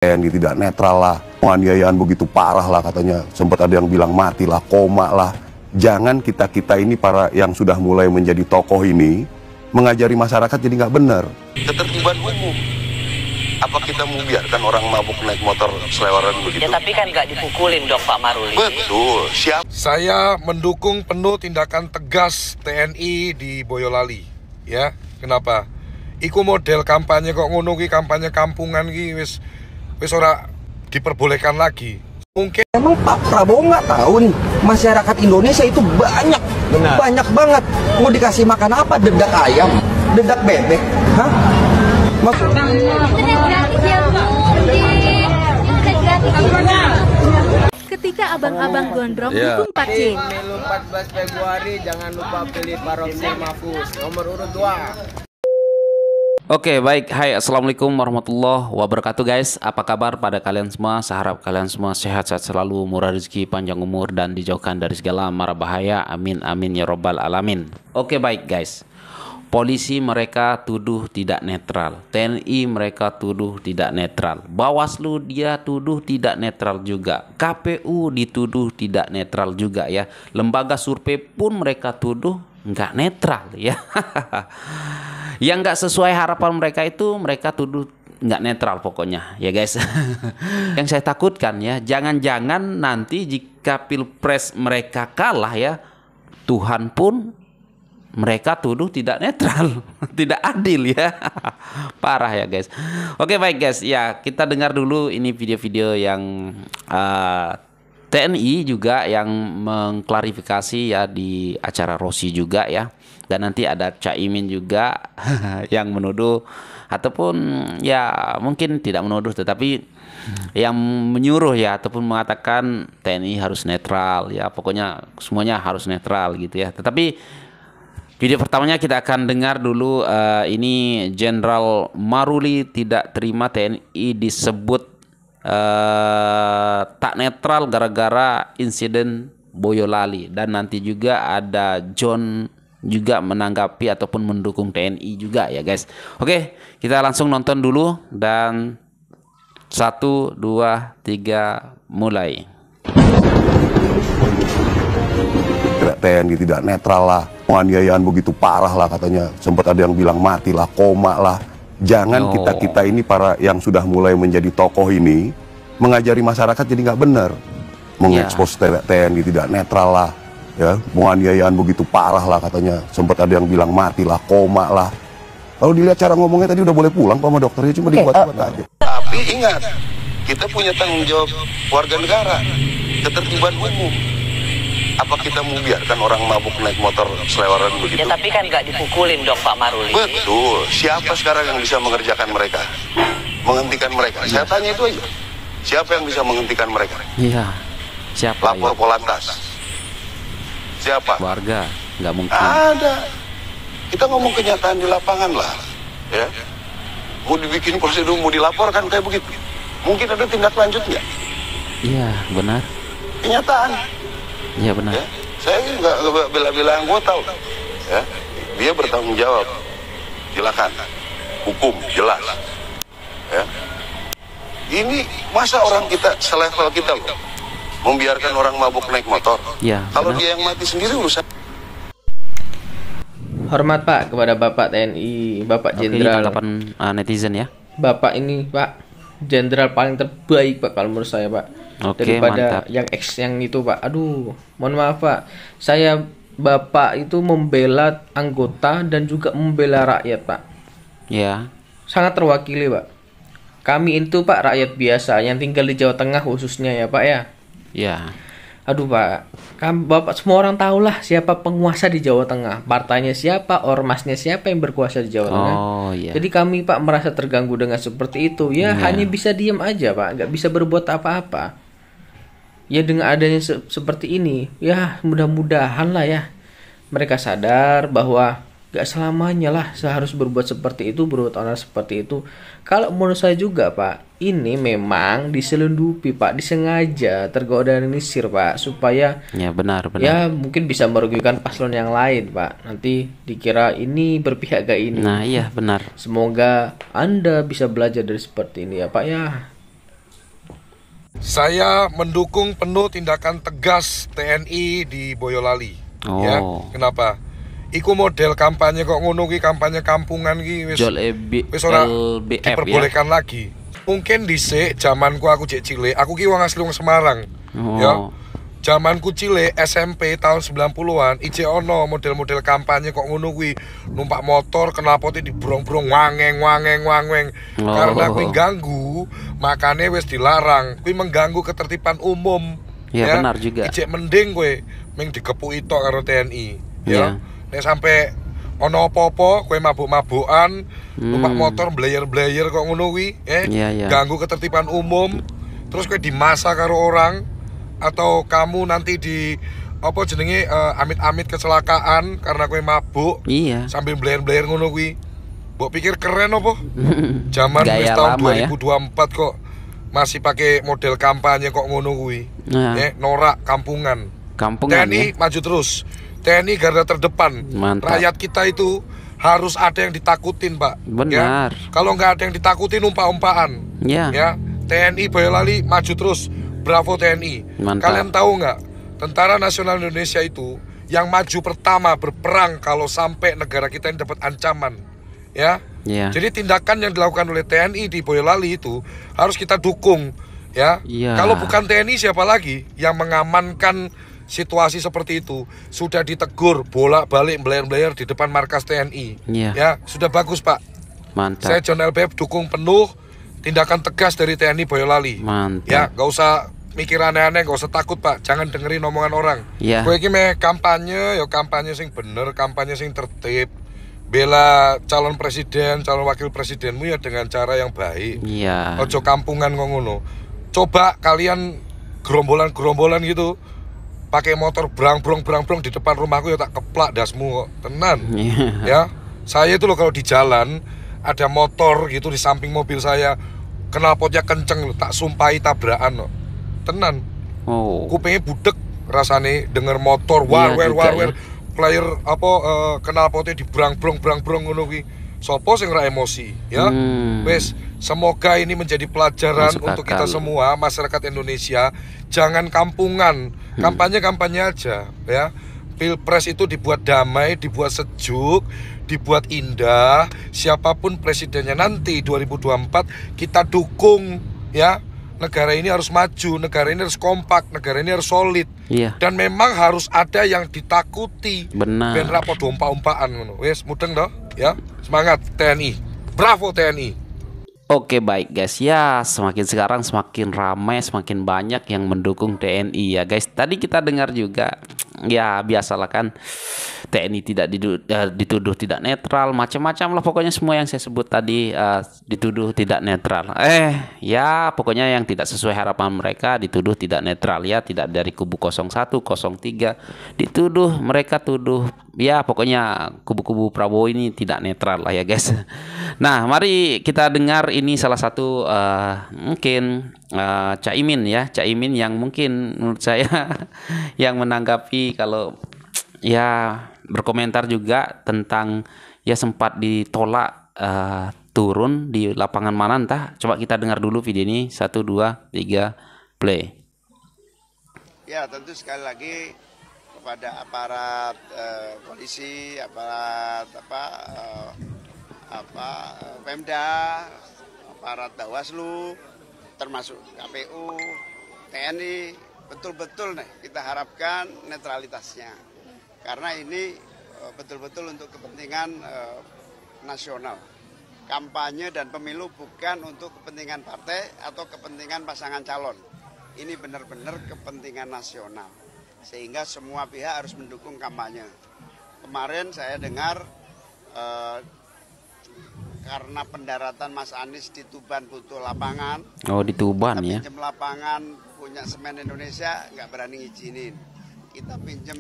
TNI tidak netral lah, penganiayaan begitu parah lah katanya, sempat ada yang bilang mati lah, koma lah. Jangan kita ini para yang sudah mulai menjadi tokoh ini mengajari masyarakat jadi nggak benar. Ketertiban umum. Apa kita mau biarkan orang mabuk naik motor selewaran begitu? Ya tapi kan nggak dipukulin dong Pak Maruli. Betul, siap. Saya mendukung penuh tindakan tegas TNI di Boyolali. Ya, kenapa? Iku model kampanye kok ngono ki, kampanye kampungan ki wis ora diperbolehkan lagi. Mungkin emang Pak Prabowo nggak tahu nih masyarakat Indonesia itu banyak banget. Mau dikasih makan apa? Dedak ayam, dedak bebek, hah? Ketika abang-abang gondrong dukung Pak C. Pemilu 14 Februari jangan lupa pilih Pak Roksi Mahfuz nomor urut 2. Oke, baik. Hai, assalamualaikum warahmatullahi wabarakatuh guys. Apa kabar pada kalian semua? Saya harap kalian semua sehat-sehat selalu, murah rezeki, panjang umur, dan dijauhkan dari segala mara bahaya. Amin amin ya robbal alamin. Oke, baik guys. Polisi mereka tuduh tidak netral, TNI mereka tuduh tidak netral, Bawaslu dia tuduh tidak netral juga, KPU dituduh tidak netral juga ya. Lembaga survei pun mereka tuduh nggak netral ya. Yang nggak sesuai harapan mereka itu mereka tuduh nggak netral pokoknya ya guys. Yang saya takutkan ya, jangan-jangan nanti jika pilpres mereka kalah ya, Tuhan pun mereka tuduh tidak netral, tidak adil ya. Parah ya guys. Oke baik guys, ya kita dengar dulu ini video-video yang TNI juga yang mengklarifikasi ya di acara Rossi juga ya. Dan nanti ada Caimin juga yang menuduh ataupun ya mungkin tidak menuduh tetapi yang menyuruh ya ataupun mengatakan TNI harus netral ya, pokoknya semuanya harus netral gitu ya. Tetapi video pertamanya kita akan dengar dulu ini Jenderal Maruli tidak terima TNI disebut tak netral gara-gara insiden Boyolali, dan nanti juga ada John juga menanggapi ataupun mendukung TNI juga ya guys. Oke, kita langsung nonton dulu dan 1, 2, 3 mulai. TNI tidak netral lah, penganiayaan begitu parah lah katanya, sempat ada yang bilang mati lah, koma lah. Jangan kita ini para yang sudah mulai menjadi tokoh ini mengajari masyarakat jadi nggak benar, mengekspos TNI tidak netral lah ya, penganiayaan begitu parah lah katanya, sempat ada yang bilang mati lah, koma lah. Kalau dilihat cara ngomongnya tadi udah boleh pulang sama dokternya, cuma dibuat-buat aja. Tapi ingat, kita punya tanggung jawab warga negara, ketertiban umum. Apa kita mau biarkan orang mabuk naik motor selewaran begitu? Ya tapi kan nggak dipukulin dong Pak Maruli. Betul. Siapa sekarang yang bisa mengerjakan mereka? Menghentikan mereka? Saya tanya itu aja. Siapa yang bisa menghentikan mereka? Iya. Siapa? Lapor Polantas. Siapa? Warga. Nggak mungkin. Ada. Kita ngomong kenyataan di lapangan lah. Ya. Mau dibikin prosedur, mau dilaporkan kayak begitu. Mungkin ada tindak lanjut nggak? Iya, benar. Kenyataan. Iya benar. Ya, saya nggak bela-bela anggota, ya. Dia bertanggung jawab. Silakan. Hukum jelas. Ya. Ini masa orang kita selevel kita loh membiarkan orang mabuk naik motor. Ya, kalau dia yang mati sendiri urusan. Hormat Pak kepada Bapak TNI, Bapak Jenderal. Tanggapan netizen ya. Bapak ini Pak Jenderal paling terbaik Pak kalau menurut saya Pak. Oke, daripada mantap. yang X yang itu Pak. Aduh, mohon maaf Pak. Saya Bapak itu membela anggota dan juga membela rakyat Pak. Ya. Sangat terwakili Pak. Kami itu Pak rakyat biasa yang tinggal di Jawa Tengah khususnya ya Pak ya. Ya. Aduh Pak, Bapak semua orang tahulah siapa penguasa di Jawa Tengah, partainya siapa, ormasnya siapa yang berkuasa di Jawa Tengah. Iya. Jadi kami Pak merasa terganggu dengan seperti itu. Ya hanya bisa diam aja Pak, nggak bisa berbuat apa-apa. Ya dengan adanya seperti ini, ya mudah-mudahan lah ya mereka sadar bahwa gak selamanya lah saya harus berbuat seperti itu, berbuat onar seperti itu. Kalau menurut saya juga Pak, ini memang diselundupi Pak, disengaja terorganisir Pak, supaya ya benar. Ya mungkin bisa merugikan paslon yang lain Pak. Nanti dikira ini berpihak ke ini. Nah iya benar. Semoga Anda bisa belajar dari seperti ini ya Pak ya. Saya mendukung penuh tindakan tegas TNI di Boyolali. Ya, kenapa? Iku model kampanye kok ngono ki, kampanye kampungan ki wis ora diperbolehkan lagi. Mungkin dhisik zamanku aku cek cilik, aku ki wong asli wong Semarang. Ya. Zamanku cilik SMP tahun 90-an, ijek ono model-model kampanye kok ngono kuwi, numpak motor kenalpotnya dibrong-brong wangeng. Karena kuwi ganggu, makane wis dilarang. Kuwi mengganggu ketertiban umum. Ya, benar juga. Ijek mending kowe ming dikepuki tok karo TNI. Ya. Nek sampai ono apa-apa kowe mabuk-mabukan, numpak motor blayer-blayer kok ngono kuwi, ganggu ketertiban umum, terus kowe dimasa karo orang, atau kamu nanti di apa jenenge amit-amit kecelakaan karena kowe mabuk sambil blayer-blayer ngono kuwi. Mbok pikir keren apa? Zaman wis tahun 2024 kok masih pakai model kampanye kok ngono kuwi. Norak kampungan. TNI maju terus. TNI garda terdepan. Mantap. Rakyat kita itu harus ada yang ditakutin, Pak. Benar. Kalau nggak ada yang ditakutin umpa-umpaan. Ya. TNI Boyolali maju terus. Bravo TNI. Mantap. Kalian tahu nggak, Tentara Nasional Indonesia itu yang maju pertama berperang kalau sampai negara kita ini dapat ancaman, ya. Jadi tindakan yang dilakukan oleh TNI di Boyolali itu harus kita dukung, ya. Kalau bukan TNI siapa lagi yang mengamankan situasi seperti itu? Sudah ditegur bolak-balik belayar-belayar di depan markas TNI, ya. Sudah bagus, Pak. Mantap. Saya John LBF dukung penuh tindakan tegas dari TNI Boyolali. Mantap. Ya, gak usah mikir aneh-aneh, gak usah takut, Pak. Jangan dengerin omongan orang. Kowe iki meh kampanye, ya kampanye sing bener, kampanye sing tertib. Bela calon presiden, calon wakil presidenmu ya dengan cara yang baik. Ojo kampungan ngono. Coba kalian gerombolan gitu, pakai motor brang-brong di depan rumahku ya tak keplak dasmu kok. Tenan. Ya. Saya itu loh kalau di jalan ada motor gitu di samping mobil saya, knalpotnya kenceng loh, tak sumpahi tabrakan loh. Tenan. Kupingnya budek rasane denger motor war player apa knalpotnya dibrang-brong ngono kuwi. Sopo sing ora emosi, ya. Wes, semoga ini menjadi pelajaran untuk kita semua masyarakat Indonesia. Jangan kampungan, kampanye aja, ya. Pilpres itu dibuat damai, dibuat sejuk, dibuat indah. Siapapun presidennya nanti 2024 kita dukung, ya. Negara ini harus maju, negara ini harus kompak, negara ini harus solid. Dan memang harus ada yang ditakuti. Benar. Ben ra padha umpa-umpaan ngono. Wes mudeng toh, ya. Semangat TNI. Bravo TNI. Oke, baik guys, ya semakin sekarang semakin ramai, semakin banyak yang mendukung TNI ya guys. Tadi kita dengar juga, ya biasalah kan, TNI tidak dituduh tidak netral, macam-macam lah pokoknya semua yang saya sebut tadi dituduh tidak netral. Ya pokoknya yang tidak sesuai harapan mereka dituduh tidak netral ya, tidak dari kubu 01, 03 dituduh, mereka tuduh ya pokoknya kubu-kubu Prabowo ini tidak netral lah ya guys. Nah, mari kita dengar ini salah satu mungkin Caimin ya, Caimin yang mungkin menurut saya yang menanggapi kalau ya berkomentar juga tentang ya sempat ditolak turun di lapangan mana entah. Coba kita dengar dulu video ini, 1, 2, 3 play. Ya tentu sekali lagi kepada aparat polisi, aparat Pemda, aparat Bawaslu, termasuk KPU, TNI, betul-betul nih kita harapkan netralitasnya. Karena ini betul-betul untuk kepentingan nasional. Kampanye dan pemilu bukan untuk kepentingan partai atau kepentingan pasangan calon. Ini benar-benar kepentingan nasional. Sehingga semua pihak harus mendukung kampanye. Kemarin saya dengar karena pendaratan Mas Anies di Tuban butuh lapangan. Oh, di Tuban ya. Pinjam lapangan, punya Semen Indonesia, nggak berani ngizinin. Kita pinjam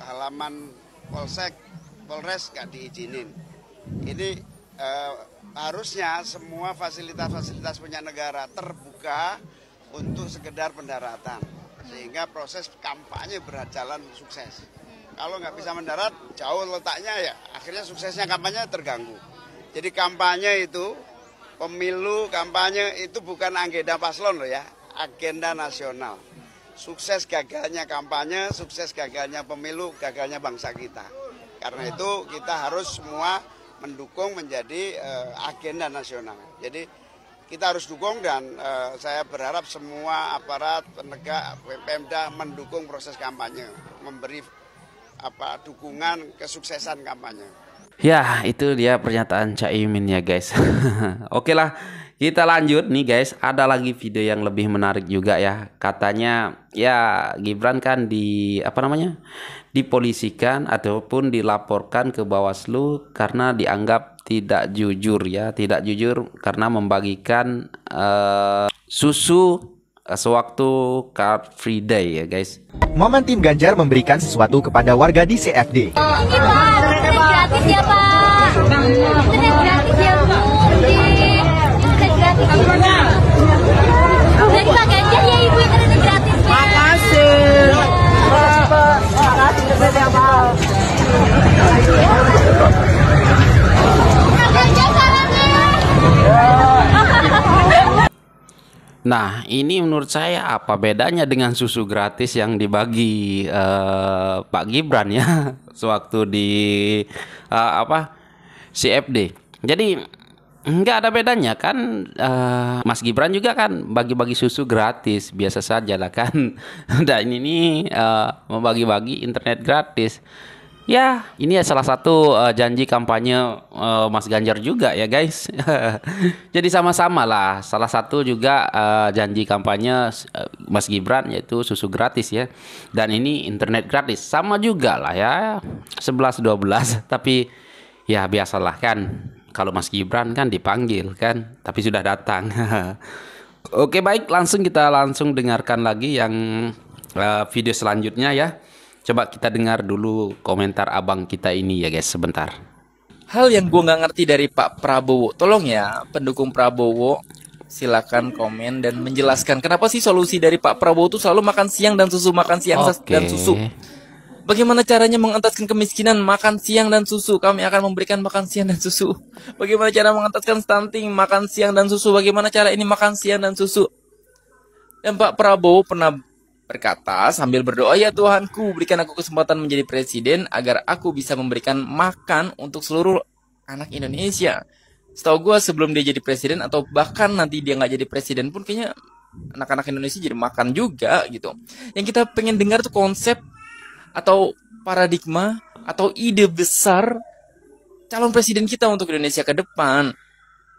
halaman Polres nggak diizinin. Ini harusnya semua fasilitas-fasilitas punya negara terbuka untuk sekedar pendaratan. Sehingga proses kampanye berjalan sukses. Kalau nggak bisa mendarat, jauh letaknya ya, akhirnya suksesnya kampanye terganggu. Jadi kampanye itu, pemilu kampanye itu bukan agenda paslon loh ya. agenda nasional. Sukses gagalnya kampanye, sukses gagalnya pemilu, gagalnya bangsa kita. Karena itu kita harus semua mendukung menjadi agenda nasional. Jadi kita harus dukung dan saya berharap semua aparat penegak Pemda mendukung proses kampanye, memberi dukungan kesuksesan kampanye. Ya, itu dia pernyataan Caimin ya guys. Oke lah, kita lanjut nih guys. Ada lagi video yang lebih menarik juga ya. Katanya ya Gibran kan dipolisikan ataupun dilaporkan ke Bawaslu karena dianggap tidak jujur ya. Tidak jujur karena membagikan susu sewaktu Car Free Day ya guys. Momen tim Ganjar memberikan sesuatu kepada warga di CFD. Ini Pak, internet gratis ya Pak. Internet gratis ya Bu. Internet gratis ya Bu. Dari Pak Ganjar ya Ibu internet gratis. Makasih. Makasih Pak. Makasih internet ya Pak. Pak Ganjar salamnya. Nah, ini menurut saya apa bedanya dengan susu gratis yang dibagi Pak Gibran ya sewaktu di CFD. Jadi nggak ada bedanya kan. Mas Gibran juga kan bagi-bagi susu gratis biasa saja lah kan. Dan ini membagi-bagi internet gratis. Ya, ini ya salah satu janji kampanye Mas Ganjar juga ya guys. Jadi sama-sama lah. Salah satu juga janji kampanye Mas Gibran yaitu susu gratis ya. Dan ini internet gratis. Sama juga lah ya. 11-12. Tapi ya biasalah kan. Kalau Mas Gibran kan dipanggil kan. Tapi sudah datang. Oke baik, kita langsung dengarkan lagi yang video selanjutnya ya. Coba kita dengar dulu komentar abang kita ini ya guys, sebentar. Hal yang gue nggak ngerti dari Pak Prabowo, tolong ya pendukung Prabowo silakan komen dan menjelaskan kenapa sih solusi dari Pak Prabowo itu selalu makan siang dan susu, makan siang dan susu. Bagaimana caranya mengentaskan kemiskinan, makan siang dan susu? Kami akan memberikan makan siang dan susu. Bagaimana cara mengentaskan stunting, makan siang dan susu? Bagaimana cara ini makan siang dan susu? Dan Pak Prabowo pernah berkata sambil berdoa, ya Tuhanku berikan aku kesempatan menjadi presiden agar aku bisa memberikan makan untuk seluruh anak Indonesia. Setahu gue sebelum dia jadi presiden atau bahkan nanti dia nggak jadi presiden pun kayaknya anak-anak Indonesia jadi makan juga gitu. Yang kita pengen dengar tuh konsep atau paradigma atau ide besar calon presiden kita untuk Indonesia ke depan.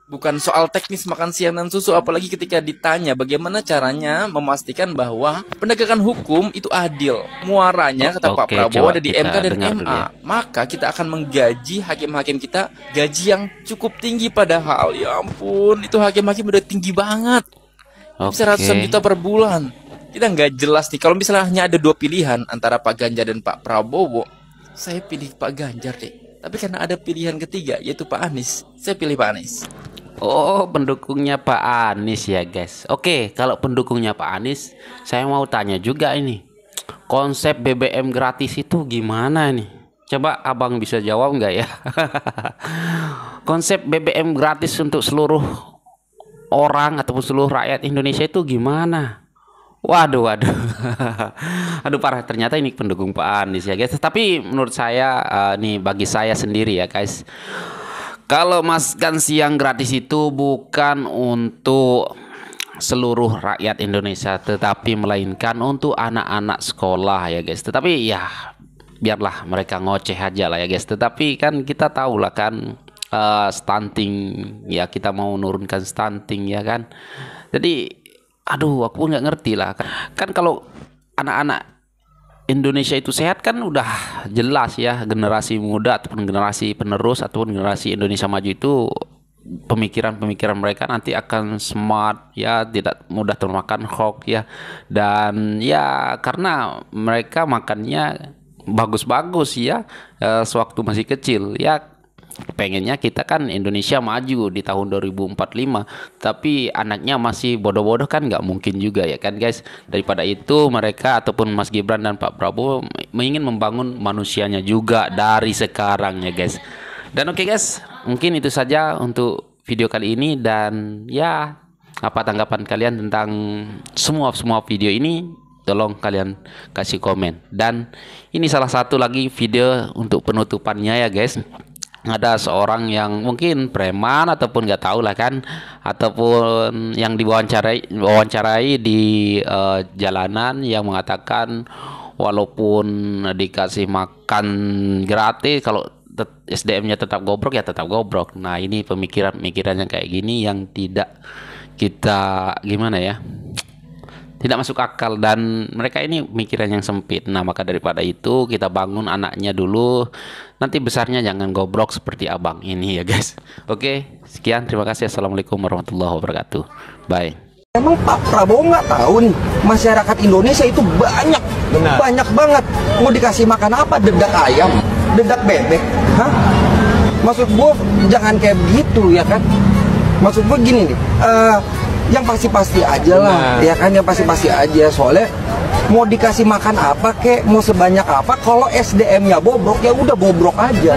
Bukan soal teknis makan siang dan susu, apalagi ketika ditanya bagaimana caranya memastikan bahwa penegakan hukum itu adil. Muaranya, kata Pak Prabowo, ada di MK dan MA. Maka kita akan menggaji hakim-hakim kita gaji yang cukup tinggi, padahal ya ampun, itu hakim-hakim udah tinggi banget. Bisa ratusan juta per bulan. Kita nggak jelas nih, kalau misalnya hanya ada dua pilihan antara Pak Ganjar dan Pak Prabowo, saya pilih Pak Ganjar deh. Tapi karena ada pilihan ketiga, yaitu Pak Anies, saya pilih Pak Anies. Oh, pendukungnya Pak Anies ya guys. Oke, kalau pendukungnya Pak Anies, saya mau tanya juga ini. Konsep BBM gratis itu gimana nih? Coba abang bisa jawab nggak ya? Konsep BBM gratis untuk seluruh orang ataupun seluruh rakyat Indonesia itu gimana? Waduh. Aduh parah, ternyata ini pendukung Pak Anies ya guys. Tapi menurut saya nih bagi saya sendiri ya guys, kalau makan siang gratis itu bukan untuk seluruh rakyat Indonesia, tetapi melainkan untuk anak-anak sekolah ya guys. Tetapi ya biarlah mereka ngoceh aja lah ya guys. Tetapi kan kita tahu lah kan stunting ya, kita mau menurunkan stunting ya kan. Jadi aduh aku nggak ngerti lah kan kalau anak-anak Indonesia itu sehat kan udah jelas ya, generasi muda ataupun generasi penerus ataupun generasi Indonesia maju itu pemikiran-pemikiran mereka nanti akan smart ya, tidak mudah termakan hoax ya, dan ya karena mereka makannya bagus-bagus ya sewaktu masih kecil ya. Pengennya kita kan Indonesia maju di tahun 2045, tapi anaknya masih bodoh-bodoh kan nggak mungkin juga ya kan guys. Daripada itu mereka ataupun Mas Gibran dan Pak Prabowo ingin membangun manusianya juga dari sekarang ya guys. Dan oke guys, mungkin itu saja untuk video kali ini, dan ya Apa tanggapan kalian tentang semua video ini? Tolong kalian kasih komen. Dan ini salah satu lagi video untuk penutupannya ya guys. Ada seorang yang mungkin preman ataupun nggak tahu lah kan, ataupun yang diwawancarai di jalanan yang mengatakan walaupun dikasih makan gratis, kalau SDM-nya tetap gobrok ya tetap gobrok. Nah ini pemikiran-pemikirannya kayak gini yang tidak kita gimana ya, tidak masuk akal, dan mereka ini pemikiran yang sempit. Nah maka daripada itu kita bangun anaknya dulu, nanti besarnya jangan goblok seperti abang ini ya guys. Oke, sekian, terima kasih. Assalamualaikum warahmatullahi wabarakatuh. Bye. Emang Pak Prabowo nggak tahu nih, masyarakat Indonesia itu banyak banget. Mau dikasih makan apa? Dedak ayam, dedak bebek, hah? Maksud gue jangan kayak begitu ya kan? Maksud gue gini nih, yang pasti-pasti aja lah, ya kan, yang pasti-pasti aja. Soalnya mau dikasih makan apa kek, mau sebanyak apa, kalau SDM-nya bobrok ya udah bobrok aja.